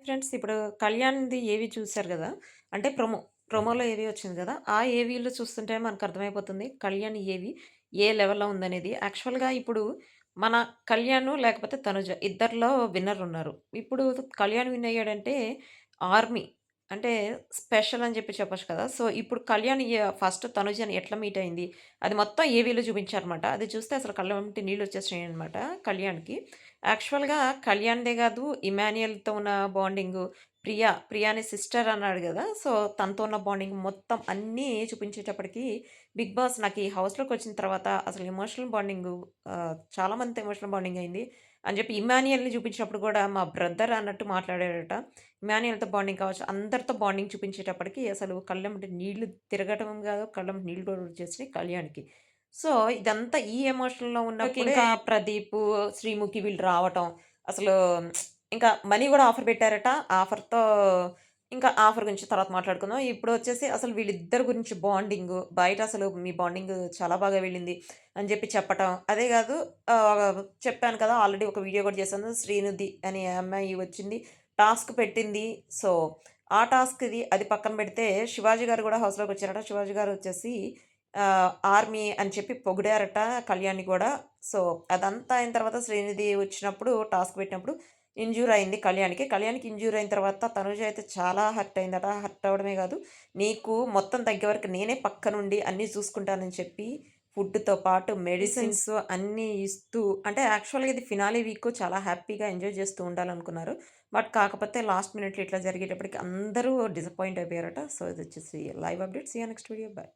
Friends ఇప్పుడు 'కళ్యాణ్‌ది' ఏవి చూసారు గదా! అంటే ప్రోమోలో ఏవి వచ్చింది గదా! ఆ ఏవీలో చూస్తుంటే మనకు అర్థమైపోతుంది. 'కళ్యాణ్' ఏవి ఏ లెవెల్‌లో ఉందనేది. యాక్చువల్‌గా ఇప్పుడు మన 'కళ్యాణ్' లేకపోతే 'తనుజ' ఇద్దరిలో విన్నర్ ఉన్నారు. ఇప్పుడు 'కళ్యాణ్' విన్ అయ్యాడంటే 'ఆర్మీ' అంటే స్పెషల్ అని చెప్పి చెప్పొచ్చు కదా! సో, ఇప్పుడు 'కళ్యాణ్' ఫస్ట్ 'తనుజని' ఎట్లా మీట్ అయింది? అది మొత్తం ఏవీలో చూపించారన్నమాట. అది చూస్తే అసలు కళ్ళెంబటి నీళ్లొచ్చేసినాయన్నమాట 'కళ్యాణ్‌కి.' యాక్చువల్‌గా కళ్యాణ్‌దే గాదు, ఇమాన్యుయల్‌తో ఉన్న బాండింగు, ప్రియా అనే సిస్టర్ అన్నాడు గదా! సో, తనతో ఉన్న బాండింగ్ మొత్తం అన్నీ చూపించేటప్పటికి 'బిగ్ బాస్' నాకు ఈ హౌస్‌లోకొచ్చిన తర్వాత అసలు ఎమోషనల్ బాండింగు చాలా మందితో ఎమోషనల్ బాండింగ్ అయింది అని జెప్పి ఇమాన్యుయల్‌ని చూపించినప్పుడు గూడా మా బ్రదర్ అన్నట్టు మాట్లాడాడట. ఇమాన్యుయల్‌తో బాండింగ్ కావచ్చు, అందరితో బాండింగ్ చూపించేటప్పటికి అసలు కళ్ళెంబట నీళ్లు తిరగటం గాదు, కళ్ళెంబట నీళ్ళు కూడా వచ్చేసినాయి కళ్యాణ్‌కి. సో, ఇదంతా ఈ ఎమోషన్‌లో ఉన్నప్పుడే ఇంకా ప్రదీపు, శ్రీముఖి వీళ్ళు రావటం. అసలు ఇంకా మనీ గూడా ఆఫర్ పెట్టారట. ఆఫర్‌తో ఇంకా ఆఫర్ గురించి తర్వాత మాట్లాడుకుందాం. ఇప్పుడొచ్చేసి అసలు వీళ్ళిద్దరి గురించి బాండింగు, బయట అసలు మీ బాండింగ్ చాలా బాగా వెళ్ళింది అని జెప్పి చెప్పటం. అదే గాదు చెప్పాను కదా! ఆల్రెడీ ఒక వీడియో గూడా చేశాను. శ్రీనిధి అనే అమ్మాయి వచ్చింది. టాస్క్ పెట్టింది. సో, ఆ టాస్క్‌ది అది పక్కన పెడితే శివాజీ గారు గూడా హౌస్‌లోకొచ్చారట. శివాజీ గారొచ్చేసి ఆర్మీ అని చెప్పి పొగిడారట కళ్యాణ్‌ని గూడా. సో, అదంతా అయిన తర్వాత శ్రీనిధి వచ్చినప్పుడు టాస్క్ పెట్టినప్పుడు ఇంజ్యూర్ అయింది కళ్యాణ్‌కి. కళ్యాణ్‌కి ఇంజ్యూర్ అయిన తర్వాత తనుజ అయితే చాలా హర్ట్ అయిందట. హర్ట్ అవ్వడమే గాదు, నీకు మొత్తం తగ్గే వరకు నేనే పక్కనుండి అన్నీ చూసుకుంటానని చెప్పి ఫుడ్‌తో పాటు మెడిసిన్స్ అన్నీ ఇస్తూ అంటే యాక్చువల్‌గా ఇది ఫినాలే వీక్ చాలా హ్యాపీగా ఎంజాయ్ చేస్తూ ఉండాలనుకున్నారు. బట్ కాకపోతే లాస్ట్ మినిట్‌లో ఇట్లా జరిగేటప్పటికి అందరూ డిసప్పాయింట్ అయిపోయారట. సో, ఇదొచ్చేసి live update. See you next video. By.